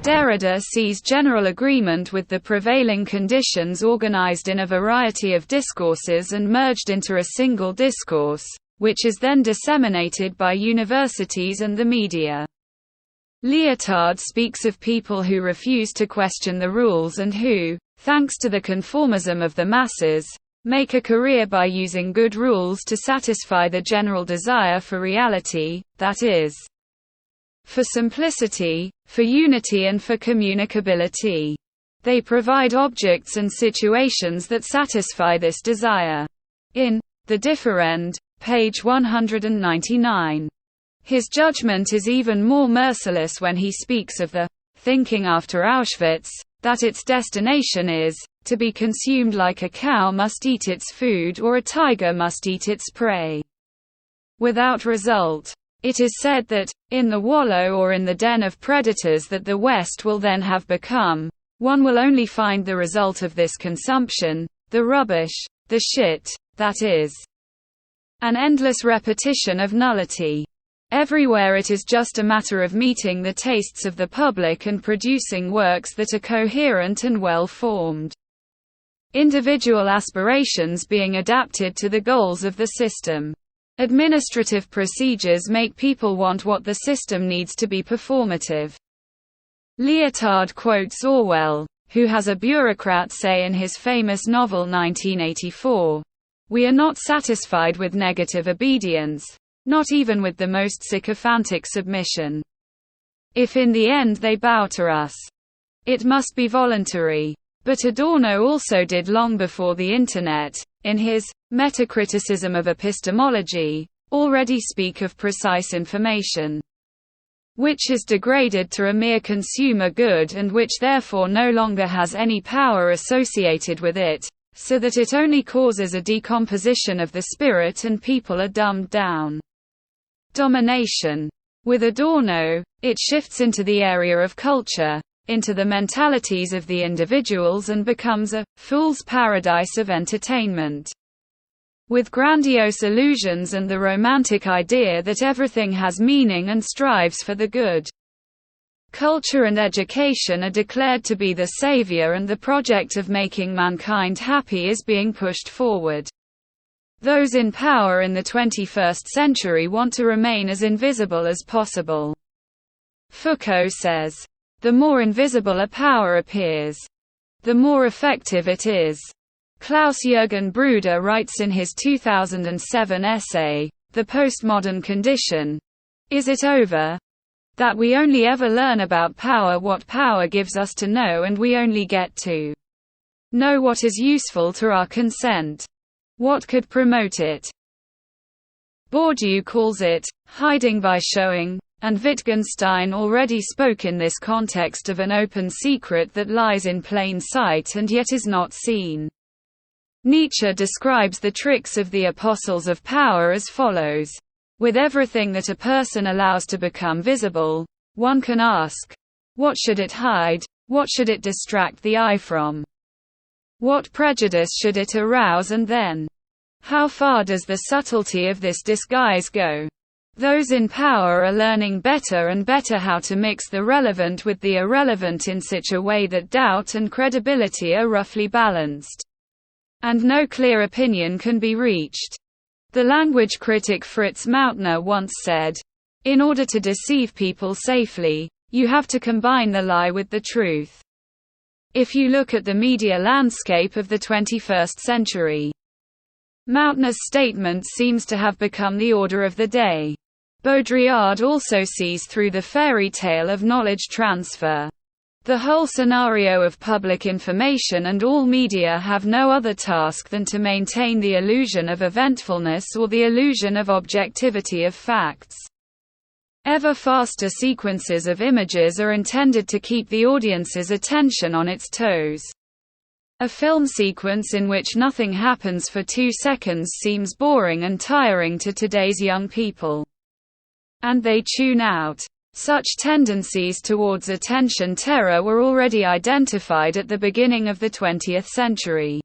Derrida sees general agreement with the prevailing conditions organized in a variety of discourses and merged into a single discourse, which is then disseminated by universities and the media. Lyotard speaks of people who refuse to question the rules and who, thanks to the conformism of the masses, make a career by using good rules to satisfy the general desire for reality, that is, for simplicity, for unity and for communicability. They provide objects and situations that satisfy this desire. In The Differend, page 199. His judgment is even more merciless when he speaks of the thinking after Auschwitz, that its destination is to be consumed like a cow must eat its food or a tiger must eat its prey. Without result. It is said that, in the wallow or in the den of predators that the West will then have become, one will only find the result of this consumption, the rubbish, the shit, that is, an endless repetition of nullity. Everywhere it is just a matter of meeting the tastes of the public and producing works that are coherent and well-formed. Individual aspirations being adapted to the goals of the system. Administrative procedures make people want what the system needs to be performative. Lyotard quotes Orwell, who has a bureaucrat say in his famous novel 1984, "We are not satisfied with negative obedience, not even with the most sycophantic submission. If in the end they bow to us, it must be voluntary." But Adorno also did long before the Internet, in his Metacriticism of Epistemology, already speak of precise information, which is degraded to a mere consumer good and which therefore no longer has any power associated with it, so that it only causes a decomposition of the spirit and people are dumbed down. Domination. With Adorno, it shifts into the area of culture, into the mentalities of the individuals and becomes a fool's paradise of entertainment. With grandiose illusions and the romantic idea that everything has meaning and strives for the good. Culture and education are declared to be the savior and the project of making mankind happy is being pushed forward. Those in power in the 21st century want to remain as invisible as possible. Foucault says, "The more invisible a power appears, the more effective it is." Klaus-Jürgen Bruder writes in his 2007 essay, The Postmodern Condition, "Is it over? That we only ever learn about power what power gives us to know and we only get to know what is useful to our consent. What could promote it?" Bourdieu calls it, hiding by showing, and Wittgenstein already spoke in this context of an open secret that lies in plain sight and yet is not seen. Nietzsche describes the tricks of the apostles of power as follows. With everything that a person allows to become visible, one can ask, what should it hide, what should it distract the eye from? What prejudice should it arouse and then? How far does the subtlety of this disguise go? Those in power are learning better and better how to mix the relevant with the irrelevant in such a way that doubt and credibility are roughly balanced, and no clear opinion can be reached. The language critic Fritz Mautner once said, "In order to deceive people safely, you have to combine the lie with the truth." If you look at the media landscape of the 21st century, Mautner's statement seems to have become the order of the day. Baudrillard also sees through the fairy tale of knowledge transfer. The whole scenario of public information and all media have no other task than to maintain the illusion of eventfulness or the illusion of objectivity of facts. Ever faster sequences of images are intended to keep the audience's attention on its toes. A film sequence in which nothing happens for 2 seconds seems boring and tiring to today's young people, and they tune out. Such tendencies towards attention terror were already identified at the beginning of the 20th century.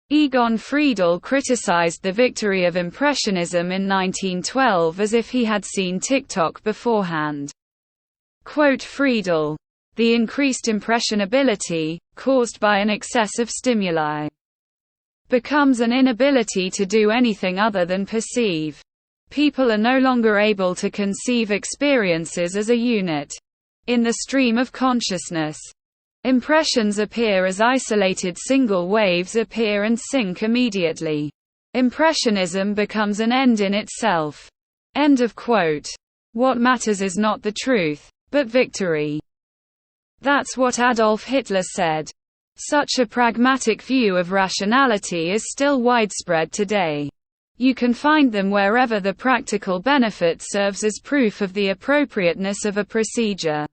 Egon Friedel criticized the victory of Impressionism in 1912 as if he had seen TikTok beforehand. Friedel. The increased impressionability, caused by an excess of stimuli, becomes an inability to do anything other than perceive. People are no longer able to conceive experiences as a unit in the stream of consciousness. Impressions appear as isolated single waves, appear and sink immediately. Impressionism becomes an end in itself. End of quote. What matters is not the truth, but victory. That's what Adolf Hitler said. Such a pragmatic view of rationality is still widespread today. You can find them wherever the practical benefit serves as proof of the appropriateness of a procedure.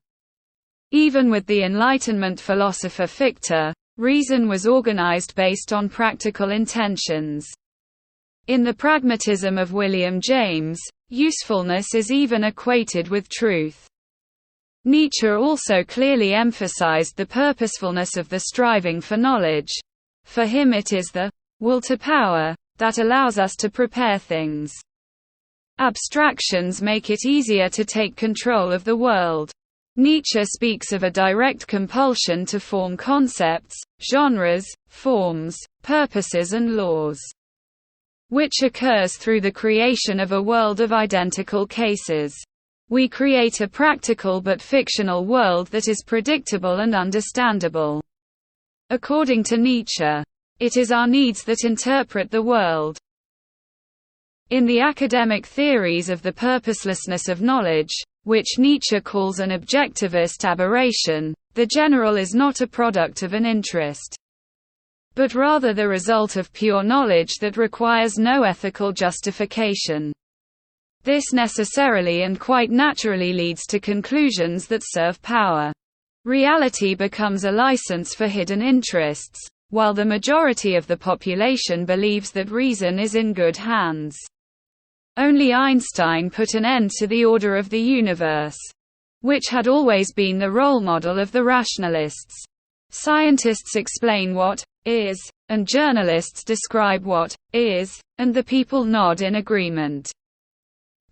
Even with the Enlightenment philosopher Fichte, reason was organized based on practical intentions. In the pragmatism of William James, usefulness is even equated with truth. Nietzsche also clearly emphasized the purposefulness of the striving for knowledge. For him it is the will to power that allows us to prepare things. Abstractions make it easier to take control of the world. Nietzsche speaks of a direct compulsion to form concepts, genres, forms, purposes and laws, which occurs through the creation of a world of identical cases. We create a practical but fictional world that is predictable and understandable. According to Nietzsche, it is our needs that interpret the world. In the academic theories of the purposelessness of knowledge, which Nietzsche calls an objectivist aberration, the general is not a product of an interest, but rather the result of pure knowledge that requires no ethical justification. This necessarily and quite naturally leads to conclusions that serve power. Reality becomes a license for hidden interests, while the majority of the population believes that reason is in good hands. Only Einstein put an end to the order of the universe, which had always been the role model of the rationalists. Scientists explain what is, and journalists describe what is, and the people nod in agreement.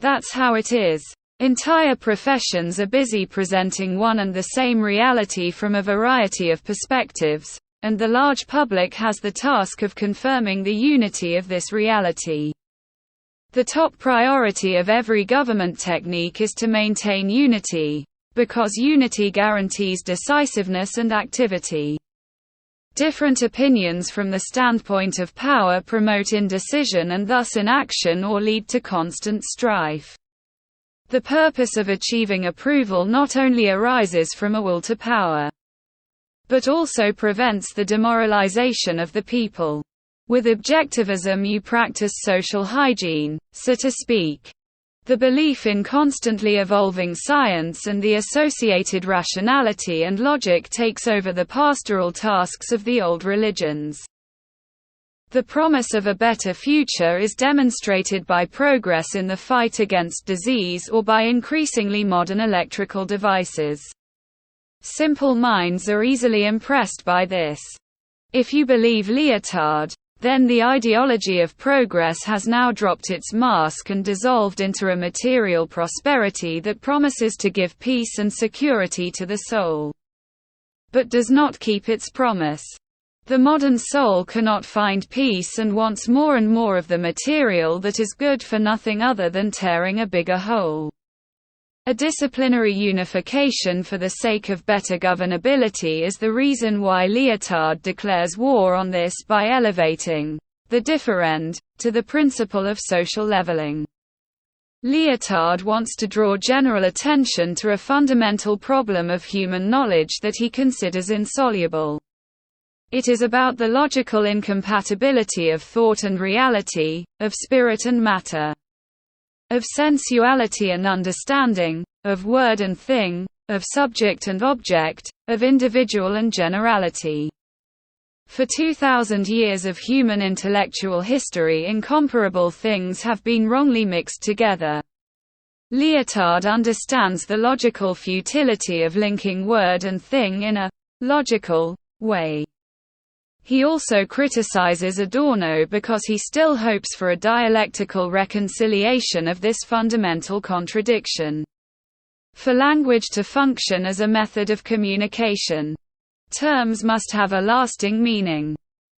That's how it is. Entire professions are busy presenting one and the same reality from a variety of perspectives, and the large public has the task of confirming the unity of this reality. The top priority of every government technique is to maintain unity, because unity guarantees decisiveness and activity. Different opinions from the standpoint of power promote indecision and thus inaction or lead to constant strife. The purpose of achieving approval not only arises from a will to power, but also prevents the demoralization of the people. With objectivism you practice social hygiene, so to speak. The belief in constantly evolving science and the associated rationality and logic takes over the pastoral tasks of the old religions. The promise of a better future is demonstrated by progress in the fight against disease or by increasingly modern electrical devices. Simple minds are easily impressed by this. If you believe Lyotard, then the ideology of progress has now dropped its mask and dissolved into a material prosperity that promises to give peace and security to the soul, but does not keep its promise. The modern soul cannot find peace and wants more and more of the material that is good for nothing other than tearing a bigger hole. A disciplinary unification for the sake of better governability is the reason why Lyotard declares war on this by elevating the differend to the principle of social leveling. Lyotard wants to draw general attention to a fundamental problem of human knowledge that he considers insoluble. It is about the logical incompatibility of thought and reality, of spirit and matter, of sensuality and understanding, of word and thing, of subject and object, of individual and generality. For 2,000 years of human intellectual history, incomparable things have been wrongly mixed together. Lyotard understands the logical futility of linking word and thing in a logical way. He also criticizes Adorno because he still hopes for a dialectical reconciliation of this fundamental contradiction. For language to function as a method of communication, terms must have a lasting meaning.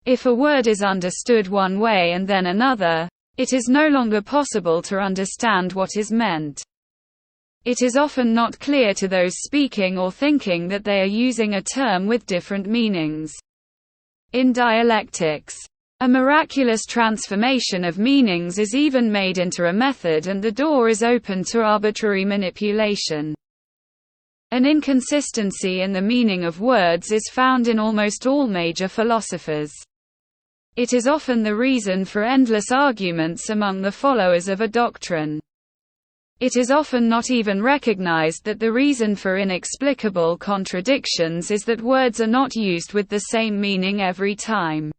If a word is understood one way and then another, it is no longer possible to understand what is meant. It is often not clear to those speaking or thinking that they are using a term with different meanings. In dialectics, a miraculous transformation of meanings is even made into a method, and the door is open to arbitrary manipulation. An inconsistency in the meaning of words is found in almost all major philosophers. It is often the reason for endless arguments among the followers of a doctrine. It is often not even recognized that the reason for inexplicable contradictions is that words are not used with the same meaning every time.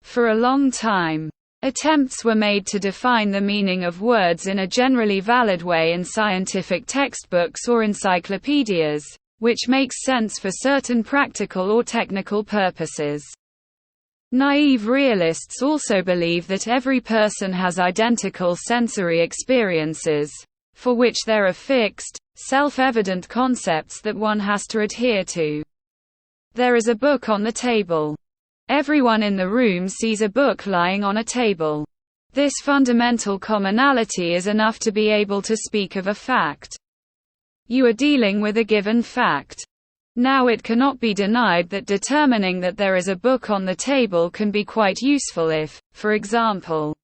For a long time, attempts were made to define the meaning of words in a generally valid way in scientific textbooks or encyclopedias, which makes sense for certain practical or technical purposes. Naive realists also believe that every person has identical sensory experiences, for which there are fixed, self-evident concepts that one has to adhere to. There is a book on the table. Everyone in the room sees a book lying on a table. This fundamental commonality is enough to be able to speak of a fact. You are dealing with a given fact. Now it cannot be denied that determining that there is a book on the table can be quite useful if, for example,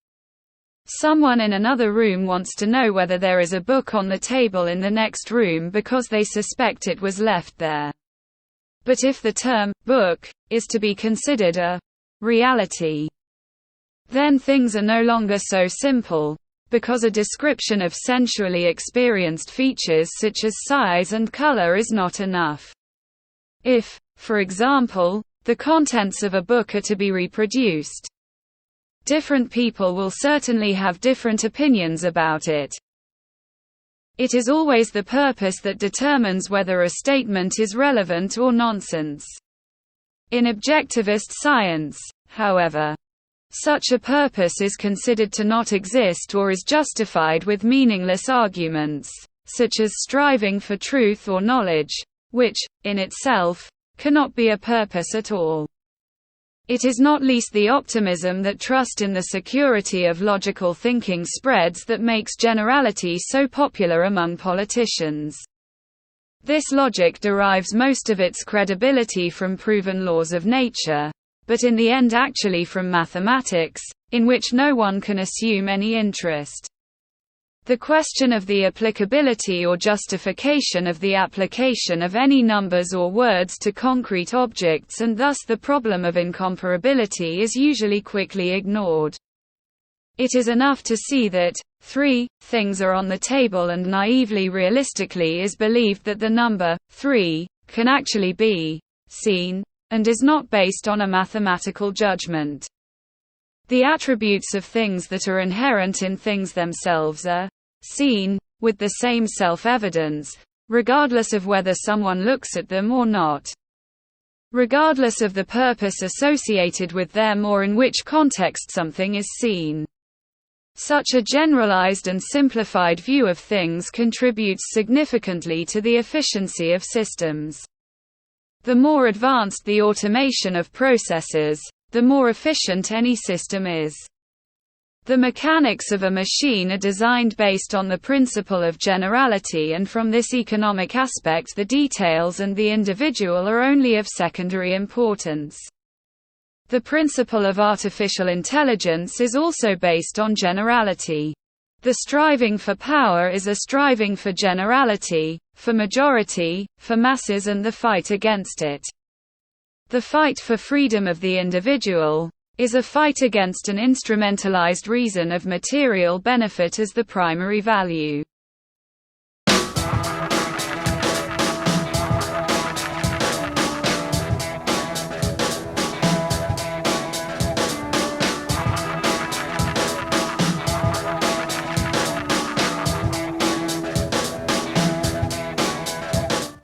someone in another room wants to know whether there is a book on the table in the next room because they suspect it was left there. But if the term, book, is to be considered a reality, then things are no longer so simple, because a description of sensually experienced features such as size and color is not enough. If, for example, the contents of a book are to be reproduced, different people will certainly have different opinions about it. It is always the purpose that determines whether a statement is relevant or nonsense. In objectivist science, however, such a purpose is considered to not exist or is justified with meaningless arguments, such as striving for truth or knowledge, which, in itself, cannot be a purpose at all. It is not least the optimism that trust in the security of logical thinking spreads that makes generality so popular among politicians. This logic derives most of its credibility from proven laws of nature, but in the end actually from mathematics, in which no one can assume any interest. The question of the applicability or justification of the application of any numbers or words to concrete objects, and thus the problem of incomparability, is usually quickly ignored. It is enough to see that 3 things are on the table, and naively realistically is believed that the number 3 can actually be seen, and is not based on a mathematical judgment. The attributes of things that are inherent in things themselves are seen, with the same self-evidence, regardless of whether someone looks at them or not. Regardless of the purpose associated with them or in which context something is seen. Such a generalized and simplified view of things contributes significantly to the efficiency of systems. The more advanced the automation of processes, the more efficient any system is. The mechanics of a machine are designed based on the principle of generality, and from this economic aspect the details and the individual are only of secondary importance. The principle of artificial intelligence is also based on generality. The striving for power is a striving for generality, for majority, for masses, and the fight against it. The fight for freedom of the individual is a fight against an instrumentalized reason of material benefit as the primary value.